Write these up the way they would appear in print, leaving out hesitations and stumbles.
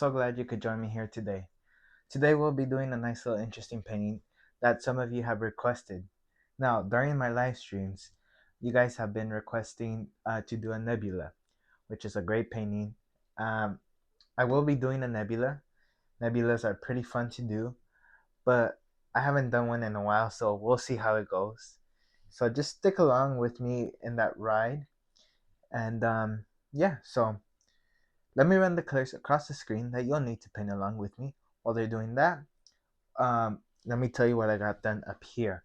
so glad you could join me here today. Today we'll be doing a nice little interesting painting that some of you have requested. Now, during my live streams, you guys have been requesting to do a nebula, which is a great painting. Um, I will be doing a nebula. Nebulas are pretty fun to do, but I haven't done one in a while, so we'll see how it goes. So just stick along with me in that ride. And yeah, so let me run the colors across the screen that you'll need to paint along with me. While they're doing that, let me tell you what I got done up here.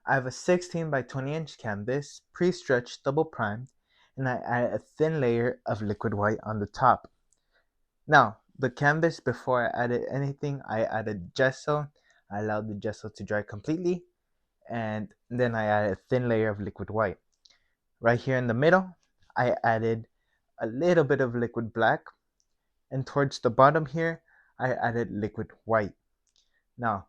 I have a 16 by 20 inch canvas, pre-stretched, double primed, and I added a thin layer of liquid white on the top. Now, the canvas, before I added anything, I added gesso. I allowed the gesso to dry completely, and then I added a thin layer of liquid white. Right here in the middle, I added a little bit of liquid black, and towards the bottom here, I added liquid white. Now,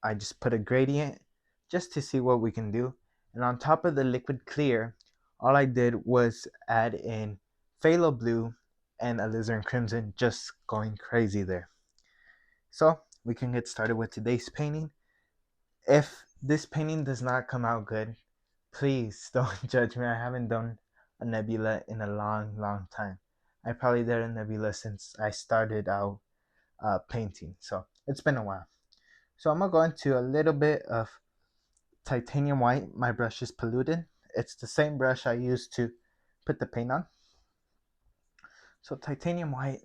I just put a gradient just to see what we can do. And on top of the liquid clear, all I did was add in phthalo blue and alizarin crimson, just going crazy there. So we can get started with today's painting. If this painting does not come out good, please don't judge me. I haven't done a nebula in a long time. I probably did a nebula since I started out painting, so it's been a while. So I'm gonna go into a little bit of titanium white. My brush is polluted. It's the same brush I used to put the paint on. So titanium white,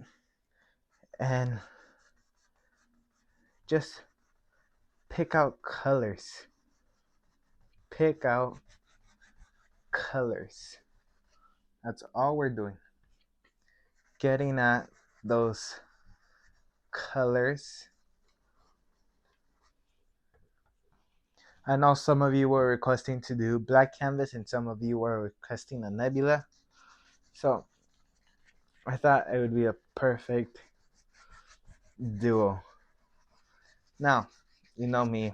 and just pick out colors. Pick out colors. That's all we're doing. Getting at those colors. I know some of you were requesting to do black canvas and some of you were requesting a nebula. So I thought it would be a perfect duo. Now, you know me,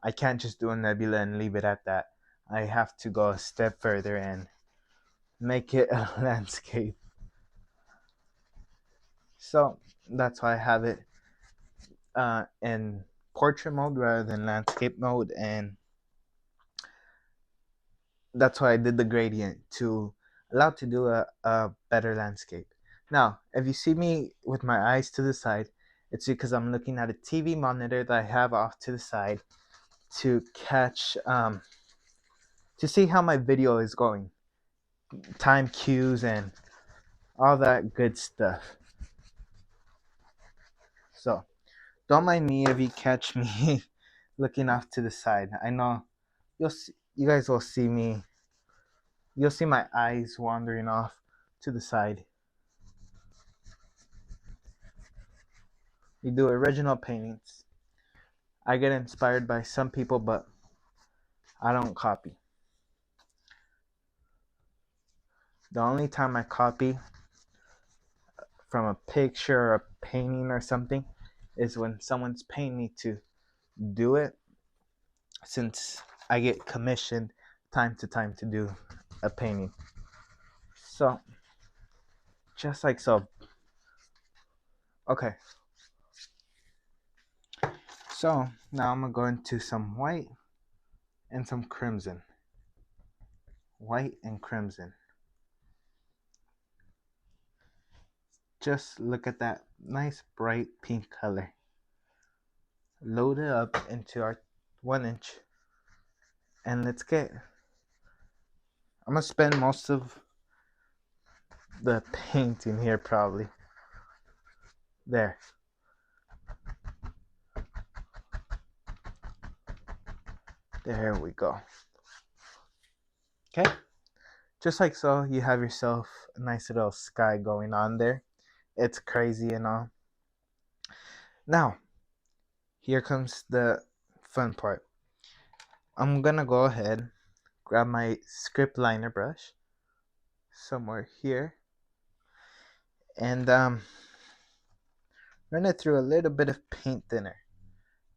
I can't just do a nebula and leave it at that. I have to go a step further and make it a landscape. So that's why I have it in portrait mode rather than landscape mode, and that's why I did the gradient to allow to do a better landscape. Now, if you see me with my eyes to the side, it's because I'm looking at a TV monitor that I have off to the side to catch, to see how my video is going, time cues and all that good stuff. So don't mind me if you catch me looking off to the side. I know you guys will see me. You'll see my eyes wandering off to the side. We do original paintings. I get inspired by some people, but I don't copy. The only time I copy from a picture or a painting or something is when someone's paying me to do it, since I get commissioned time to time to do a painting. So, just like so. Okay. So, now I'm going to go into some white and some crimson. White and crimson. Just look at that nice bright pink color. Load it up into our 1 inch, and let's get. I'm gonna spend most of the painting here probably. There. There we go. Okay. Just like so, you have yourself a nice little sky going on there. It's crazy and all. Now, here comes the fun part. I'm gonna go ahead, grab my script liner brush somewhere here, and run it through a little bit of paint thinner.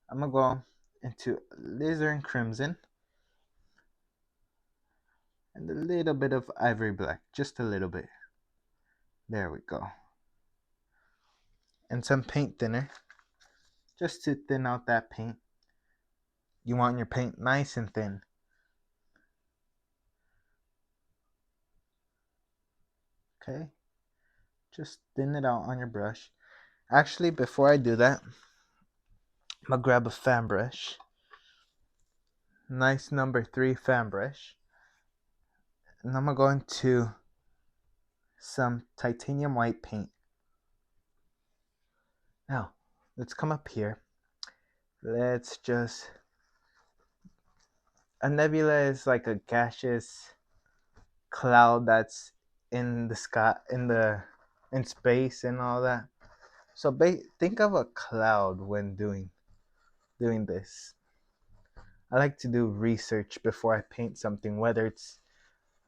I'm gonna go into alizarin crimson and a little bit of ivory black, just a little bit. There we go. and some paint thinner just to thin out that paint. You want your paint nice and thin. Okay, just thin it out on your brush. Actually, before I do that, I'm gonna grab a fan brush. Nice number 3 fan brush. And I'm gonna go into some titanium white paint. Now, let's come up here. Let's just... A nebula is like a gaseous cloud that's in the sky, in space and all that. So think of a cloud when doing this. I like to do research before I paint something, whether it's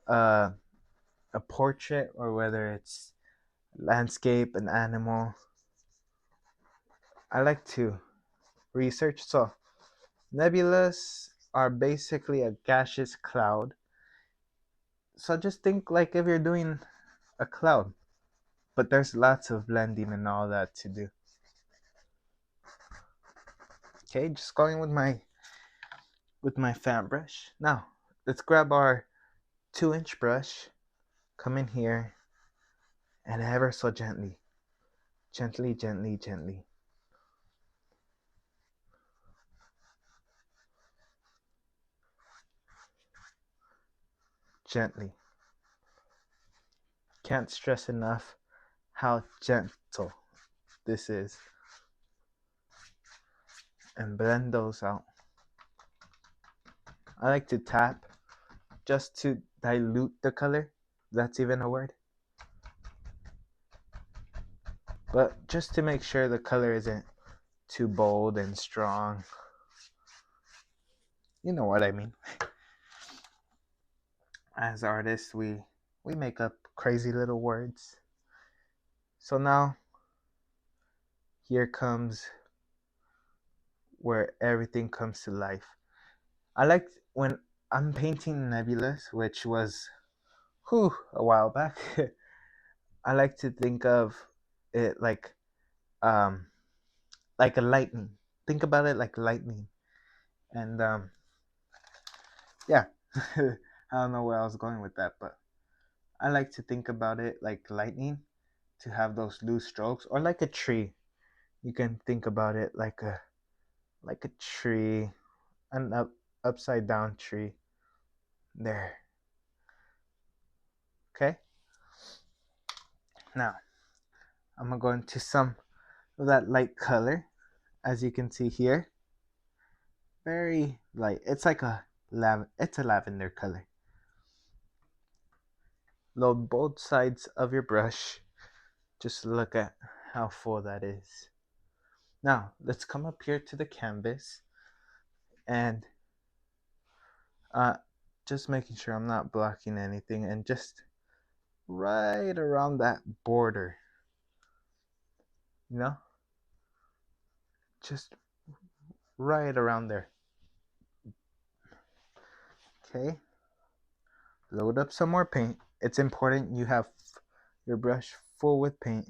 uh, a portrait or whether it's landscape, an animal. I like to research. So nebulas are basically a gaseous cloud. So just think like if you're doing a cloud, but there's lots of blending and all that to do. Okay, just going with my fan brush. Now let's grab our 2-inch brush, come in here, and ever so gently, gently, gently. Can't stress enough how gentle this is. And blend those out. I like to tap just to dilute the color. That's even a word. But just to make sure the color isn't too bold and strong. You know what I mean. As artists, we make up crazy little words. So now, here comes where everything comes to life. I like when I'm painting nebulas, which was a while back. I like to think of it um like a lightning. Think about it like lightning. And yeah. I don't know where I was going with that, but I like to think about it like lightning, to have those loose strokes, or like a tree. You can think about it like a tree, an upside down tree. There. Okay? Now, I'm gonna go into some of that light color. As you can see here, very light. It's like it's a lavender color. Load both sides of your brush. Just look at how full that is. Now, let's come up here to the canvas and just making sure I'm not blocking anything, and just right around that border, you know, just right around there. Okay, load up some more paint. It's important you have your brush full with paint.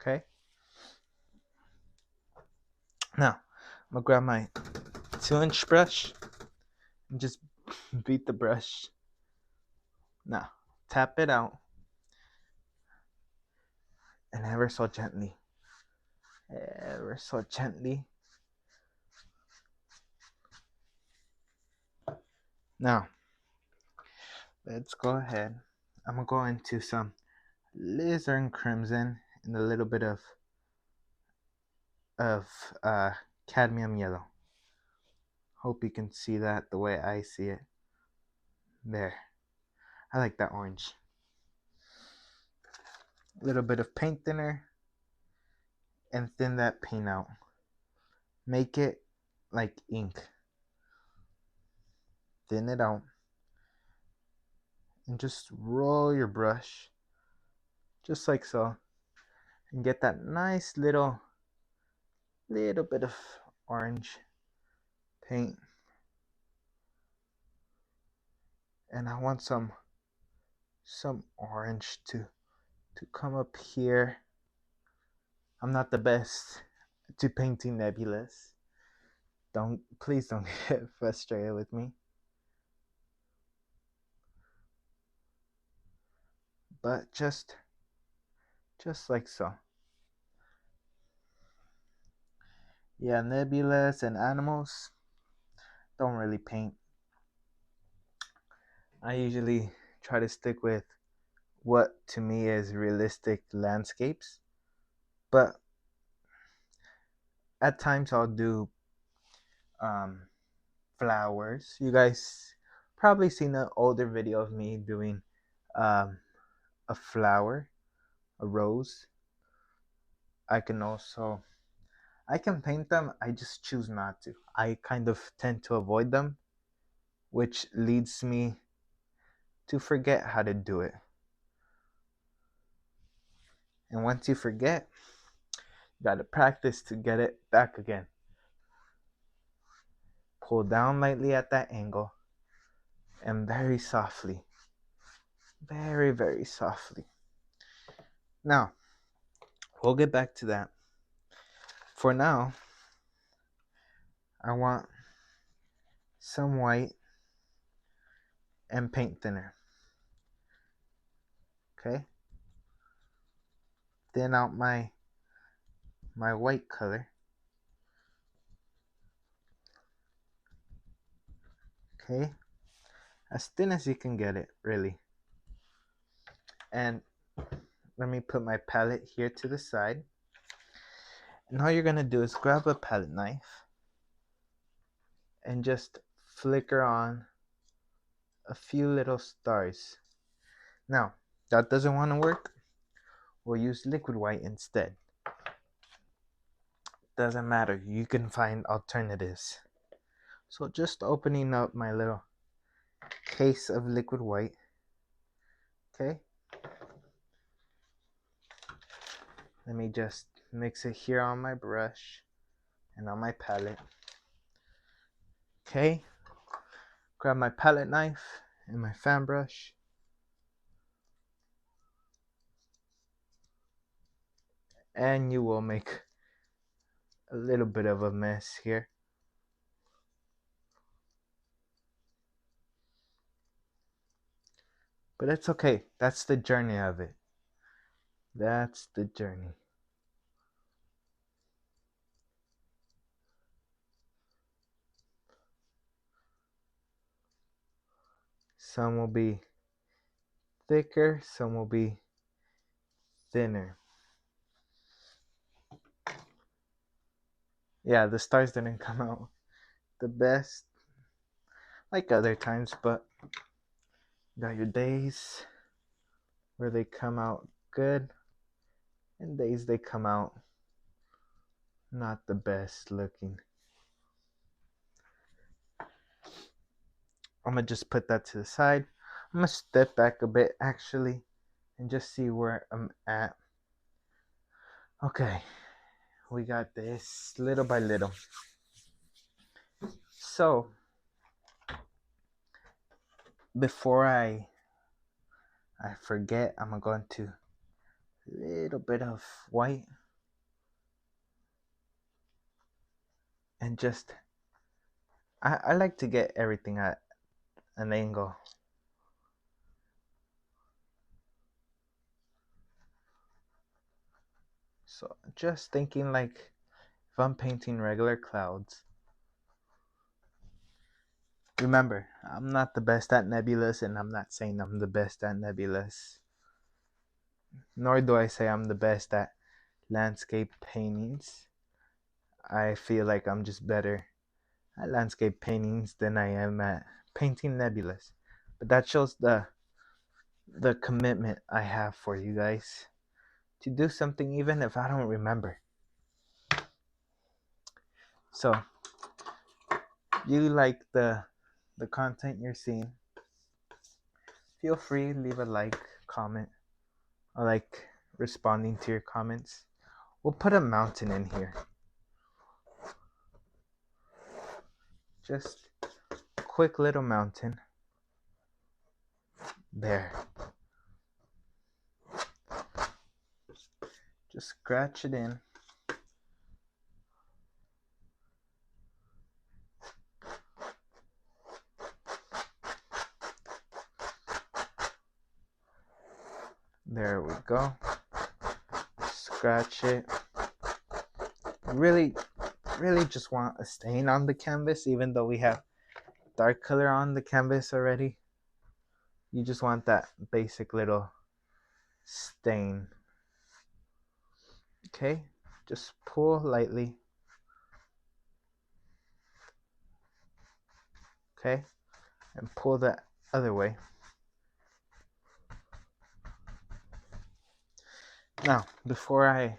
Okay, now I'm gonna grab my 2-inch brush and just beat the brush. Now tap it out, and ever so gently, Now let's go ahead. I'm gonna go into some alizarin crimson and a little bit of cadmium yellow. Hope you can see that the way I see it. There. I like that orange. A little bit of paint thinner and thin that paint out. Make it like ink. Thin it out. And just roll your brush just like so. And get that nice little bit of orange paint. And I want some orange to come up here. I'm not the best to painting nebulas. Please don't get frustrated with me. But just like so. Yeah, nebulas and animals don't really paint. I usually try to stick with what to me is realistic landscapes, but at times I'll do um, flowers. You guys probably seen an older video of me doing um, a flower, a rose. I can paint them, I just choose not to. I kind of tend to avoid them, which leads me to forget how to do it. And once you forget, you gotta practice to get it back again. Pull down lightly at that angle and very softly. Very, very softly. Now, we'll get back to that. For now, I want some white and paint thinner. Okay? Thin out my white color. Okay? As thin as you can get it, really. And let me put my palette here to the side. And all you're gonna do is grab a palette knife and just flicker on a few little stars. Now, that doesn't want to work. We'll use liquid white instead. Doesn't matter, you can find alternatives. So just opening up my little case of liquid white. Okay. Let me just mix it here on my brush and on my palette. Okay. Grab my palette knife and my fan brush. And you will make a little bit of a mess here. But it's okay. That's the journey of it. That's the journey. Some will be thicker, some will be thinner. Yeah, the stars didn't come out the best like other times, but you got your days where they come out good and days they come out not the best looking. I'm gonna just put that to the side. I'm gonna step back a bit actually and just see where I'm at. Okay, we got this little by little. So before I forget, I'm going to a little bit of white and just I like to get everything at an angle. So just thinking like if I'm painting regular clouds. Remember, I'm not the best at nebulas, and I'm not saying I'm the best at nebulas. Nor do I say I'm the best at landscape paintings. I feel like I'm just better at landscape paintings than I am at painting nebulas. But that shows the commitment I have for you guys to do something even if I don't remember. So, you like the content you're seeing, feel free, leave a like, comment. I like responding to your comments. We'll put a mountain in here. Just a quick little mountain. There. Just scratch it in. There we go. Scratch it. Really just want a stain on the canvas, even though we have dark color on the canvas already. You just want that basic little stain. Okay, just pull lightly. Okay, and pull that other way. Now, before I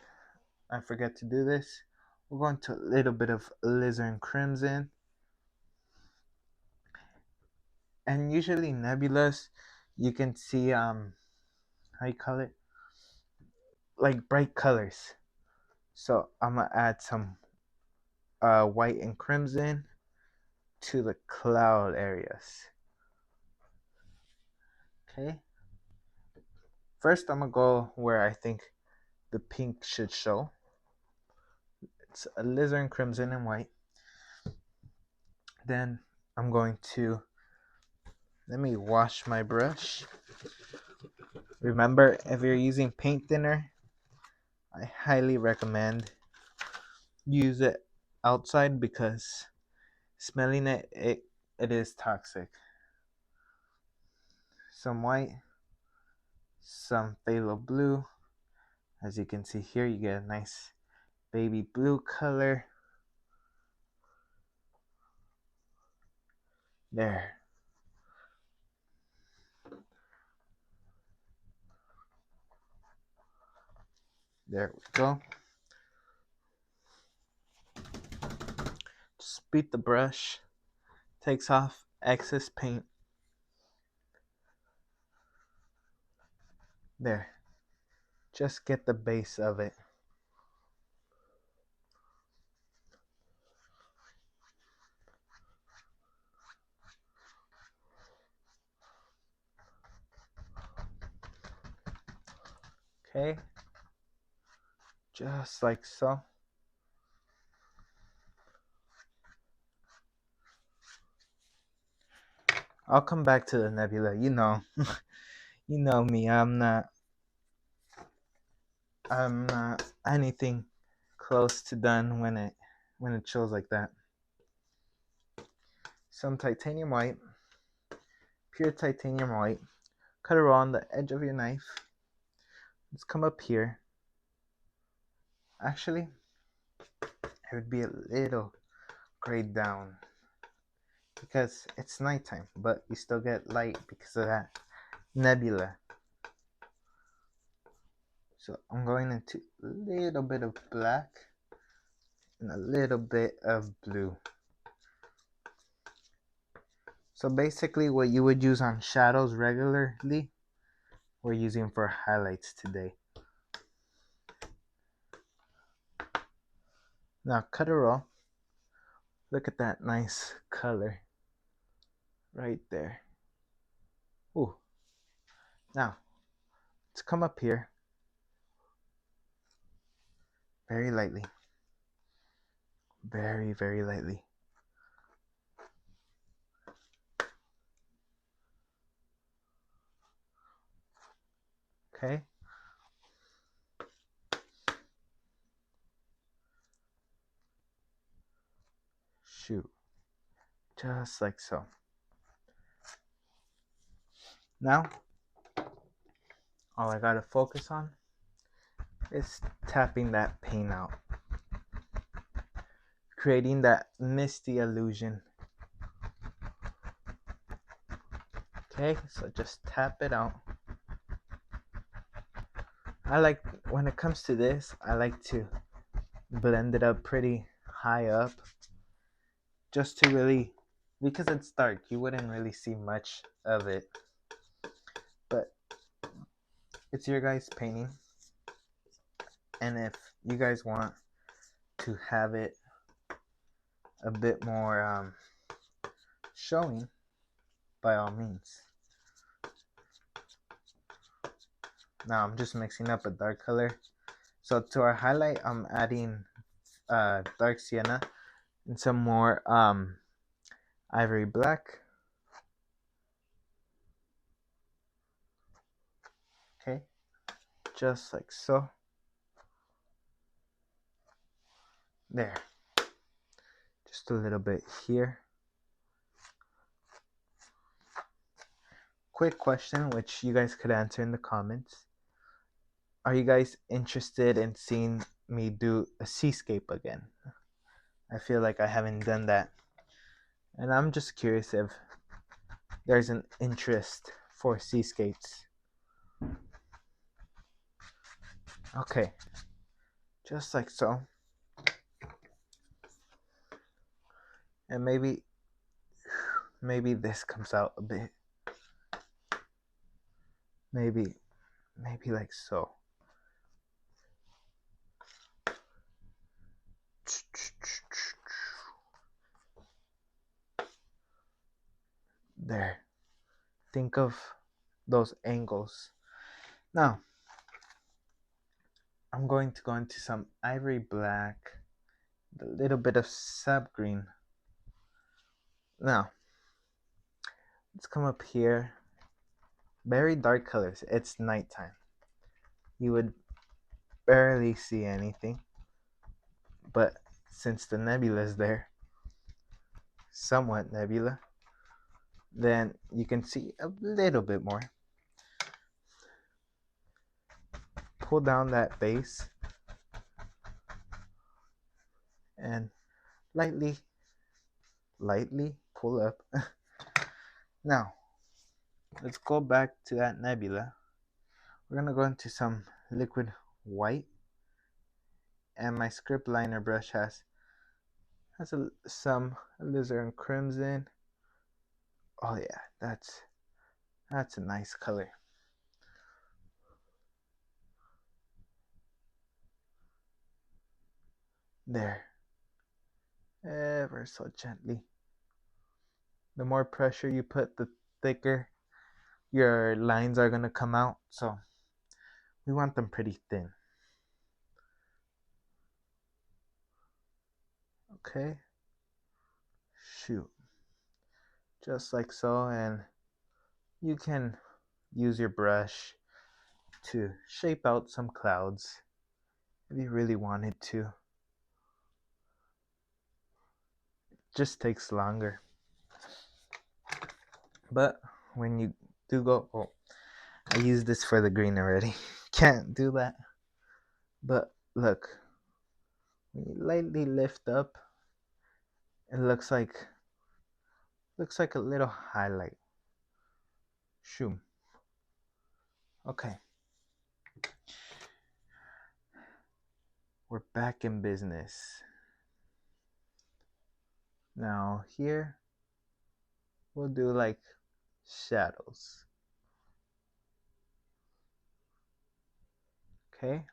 forget to do this, we're going to a little bit of alizarin crimson. And usually nebulas, you can see how you call it, like bright colors. So I'm gonna add some white and crimson to the cloud areas. Okay. First, I'm gonna go where I think the pink should show. It's alizarin crimson and white. Then I'm going to let me wash my brush. Remember, if you're using paint thinner, I highly recommend use it outside because smelling it is toxic. Some white, some phthalo blue. As you can see here, you get a nice baby blue color. There. There we go. Just beat the brush. Takes off excess paint. There. Just get the base of it. Okay. Just like so. I'll come back to the nebula. You know me. I'm not anything close to done when it shows like that. Some titanium white, pure titanium white. Cut it on the edge of your knife. Let's come up here. Actually, it would be a little grayed down because it's nighttime, but you still get light because of that nebula. So I'm going into a little bit of black and a little bit of blue. So basically what you would use on shadows regularly, we're using for highlights today. Now cut a roll. Look at that nice color right there. Ooh. Now, let's come up here very lightly. Very, very lightly. Okay. Shoot. Just like so. Now, all I gotta focus on is tapping that paint out. Creating that misty illusion. Okay, so just tap it out. When it comes to this, I like to blend it up pretty high up. Just to really, because it's dark, you wouldn't really see much of it. But it's your guys' painting. And if you guys want to have it a bit more showing, by all means. Now I'm just mixing up a dark color. So to our highlight, I'm adding dark sienna and some more ivory black. Okay, just like so. There. Just a little bit here. Quick question, which you guys could answer in the comments. Are you guys interested in seeing me do a seascape again? I feel like I haven't done that. And I'm just curious if there's an interest for seascapes. Okay, just like so. And maybe this comes out a bit. Maybe like so. There. Think of those angles. Now, I'm going to go into some ivory black, a little bit of sap green. Now, let's come up here. Very dark colors. It's nighttime. You would barely see anything. But since the nebula is there, somewhat nebula, then you can see a little bit more. Pull down that base and lightly pull up. Now, let's go back to that nebula. We're gonna go into some liquid white, and my script liner brush has some alizarin crimson. Oh yeah, that's a nice color. There, ever so gently. The more pressure you put, the thicker your lines are gonna come out. So we want them pretty thin. Okay, shoot, just like so. And you can use your brush to shape out some clouds if you really wanted to. It just takes longer. But when you do go, oh, I used this for the green already. Can't do that. But look, when you lightly lift up, it looks like a little highlight. Shoo. Okay. We're back in business. Now here we'll do like shadows. Okay?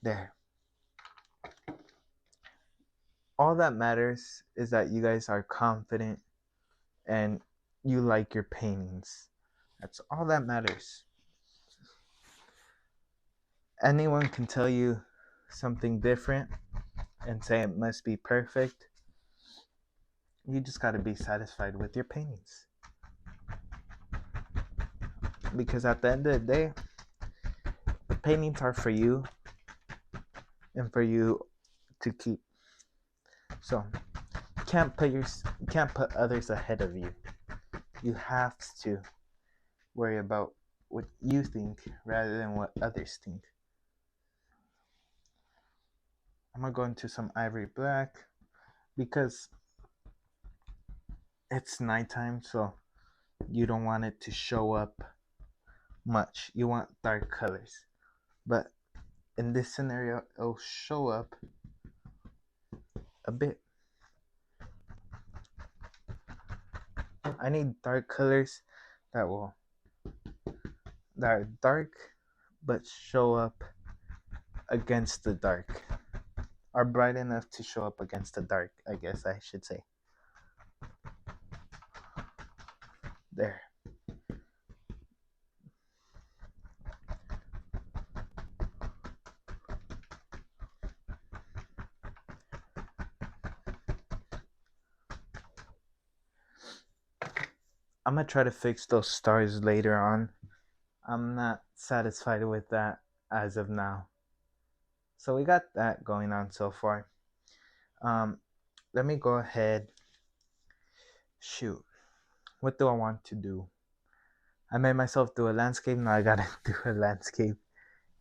There. All that matters is that you guys are confident and you like your paintings. That's all that matters. Anyone can tell you something different and say it must be perfect. You just got to be satisfied with your paintings. Because at the end of the day, the paintings are for you and for you to keep. So you can't put others ahead of you. You have to worry about what you think rather than what others think. I'm gonna go into some ivory black because it's nighttime, so you don't want it to show up much. You want dark colors, but in this scenario, it'll show up a bit. I need dark colors that are dark but show up against the dark, are bright enough to show up against the dark, I guess I should say. There. I'm gonna try to fix those stars later on. I'm not satisfied with that as of now. So we got that going on so far. Um, Let me go ahead. Shoot, what do I want to do? I made myself do a landscape. Now I gotta do a landscape,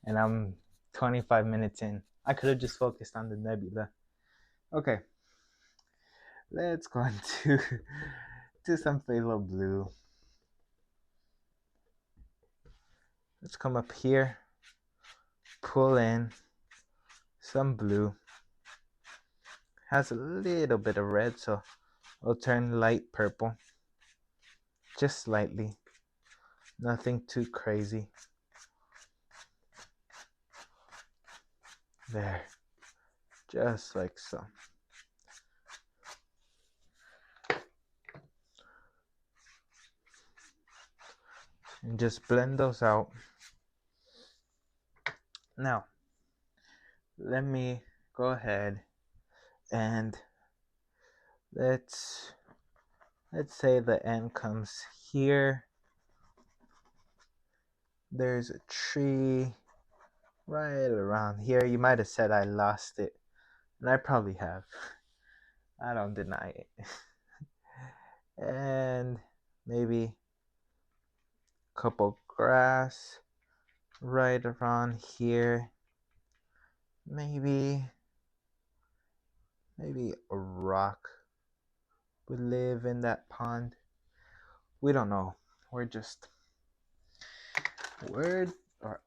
and I'm 25 minutes in. I could have just focused on the nebula. Okay, let's go into do some phthalo blue. Let's come up here, pull in some blue. Has a little bit of red, so I'll turn light purple, just slightly. Nothing too crazy. There, just like so. And just blend those out. Now, let me go ahead and let's say the end comes here. There's a tree right around here. You might have said I lost it, and I probably have. I don't deny it. And maybe a couple grass right around here. Maybe a rock would live in that pond. We don't know.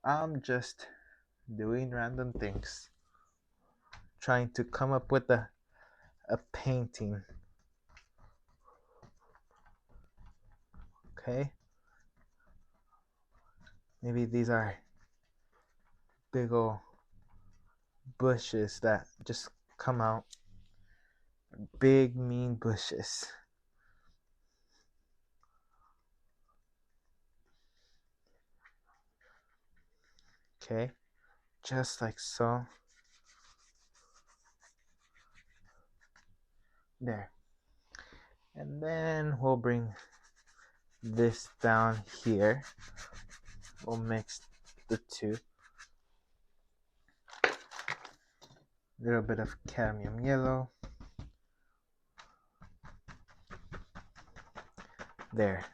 I'm just doing random things, trying to come up with a painting. Okay, maybe these are big old bushes that just come out, big mean bushes. Okay, just like so. There. And then we'll bring this down here. We'll mix the two. A little bit of cadmium yellow. There.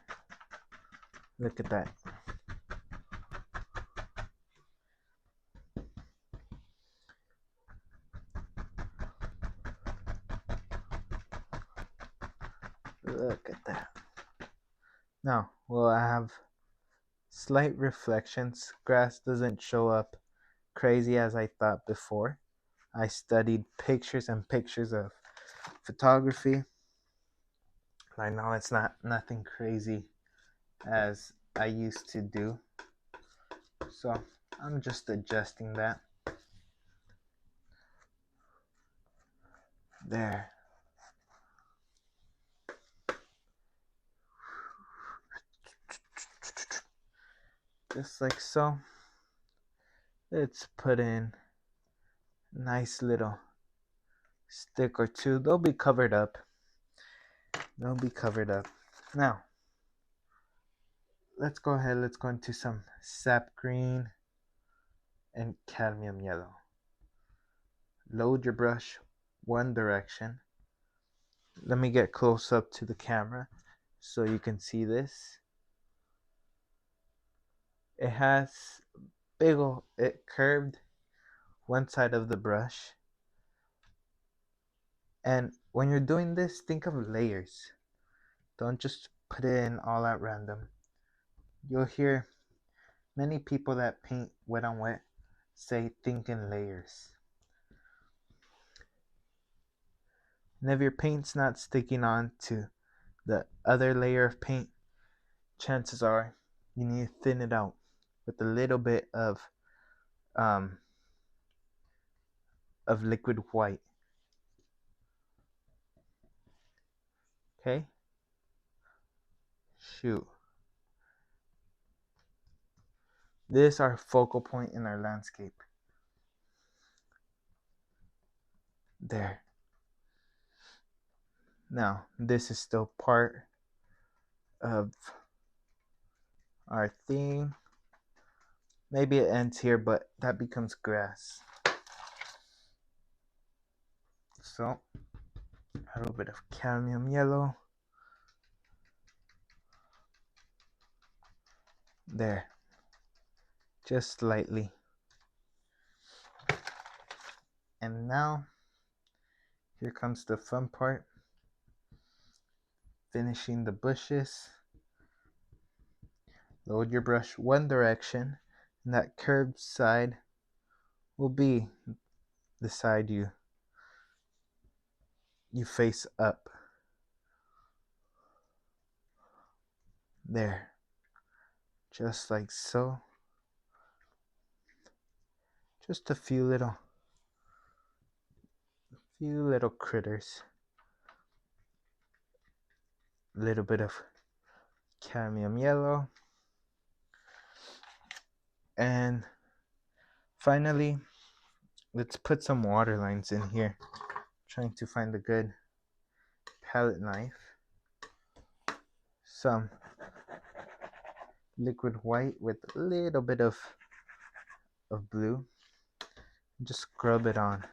Look at that. Look at that. Now we'll have slight reflections. Grass doesn't show up crazy as I thought before. I studied pictures and pictures of photography. I know it's nothing crazy as I used to do. So I'm just adjusting that. There. Just like so. Let's put in a nice little stick or two. They'll be covered up. Now, let's go ahead. Let's go into some sap green and cadmium yellow. Load your brush one direction. Let me get close up to the camera so you can see this. It has it curved one side of the brush. And when you're doing this, think of layers. Don't just put it in all at random. You'll hear many people that paint wet on wet say think in layers. And if your paint's not sticking on to the other layer of paint, chances are you need to thin it out with a little bit of liquid white. Okay? Shoot. This is our focal point in our landscape. There. Now, this is still part of our thing. Maybe it ends here, but that becomes grass. So, a little bit of cadmium yellow. There. Just slightly. And now, here comes the fun part. Finishing the bushes. Load your brush one direction, and that curved side will be the side you face up. There. Just like so. Just a few little critters. A little bit of cadmium yellow. And finally, let's put some water lines in here. Trying to find a good palette knife. Some liquid white with a little bit of blue. Just scrub it on.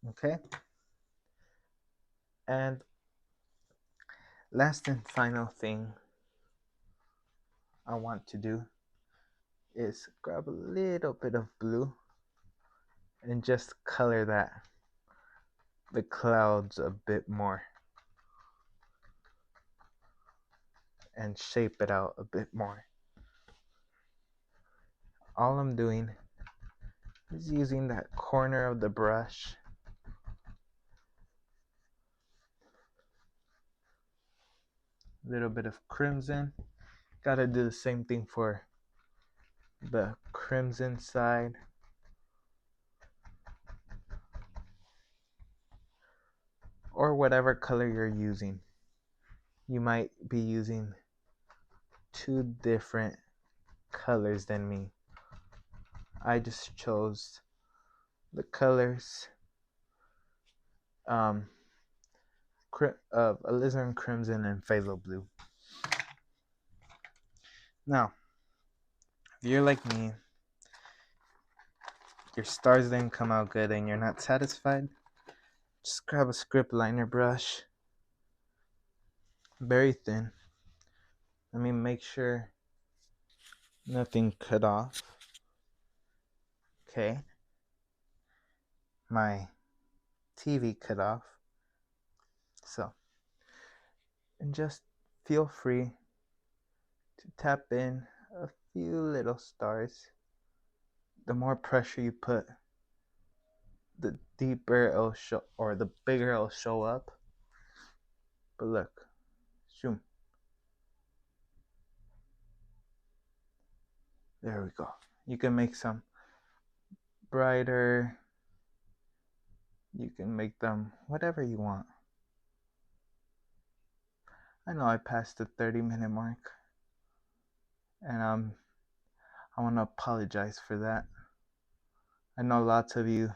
Okay. And last and final thing I want to do is grab a little bit of blue and just color the clouds a bit more and shape it out a bit more. All I'm doing is using that corner of the brush little bit of crimson. Gotta do the same thing for the crimson side. Or whatever color you're using. You might be using two different colors than me. I just chose the colors of alizarin crimson and phthalo blue. Now, if you're like me, your stars didn't come out good and you're not satisfied, just grab a script liner brush, very thin. Let me make sure nothing cut off. Okay. My TV cut off. So, and just feel free to tap in a few little stars. The more pressure you put, the deeper it'll show, or the bigger it'll show up. But look, zoom. There we go. You can make some brighter. You can make them whatever you want. I know I passed the 30-minute mark, and I want to apologize for that. I know lots of you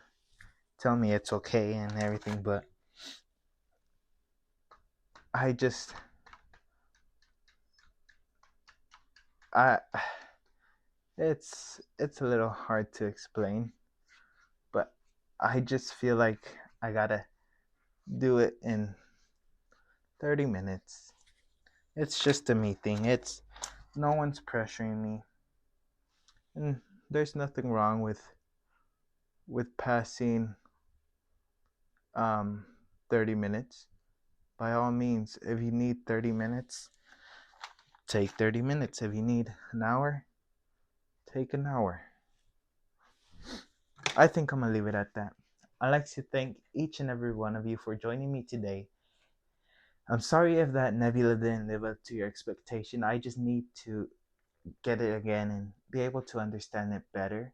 tell me it's okay and everything, but it's a little hard to explain, but I just feel like I gotta do it in 30 minutes. It's just a me thing. It's no one's pressuring me, and there's nothing wrong with passing 30 minutes. By all means, if you need 30 minutes, take 30 minutes. If you need an hour, take an hour. I think I'm gonna leave it at that. I'd like to thank each and every one of you for joining me today. I'm sorry if that Nebula didn't live up to your expectation. I just need to get it again and be able to understand it better.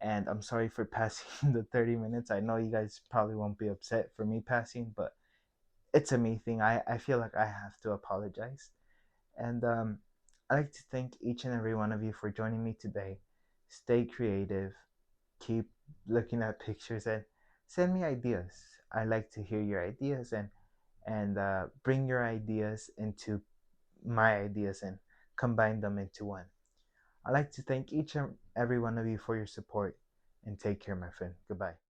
And I'm sorry for passing the 30 minutes. I know you guys probably won't be upset for me passing, but it's a me thing. I feel like I have to apologize. And I'd like to thank each and every one of you for joining me today. Stay creative. keep looking at pictures and send me ideas. I like to hear your ideas and bring your ideas into my ideas and combine them into one. I'd like to thank each and every one of you for your support and take care, my friend. Goodbye.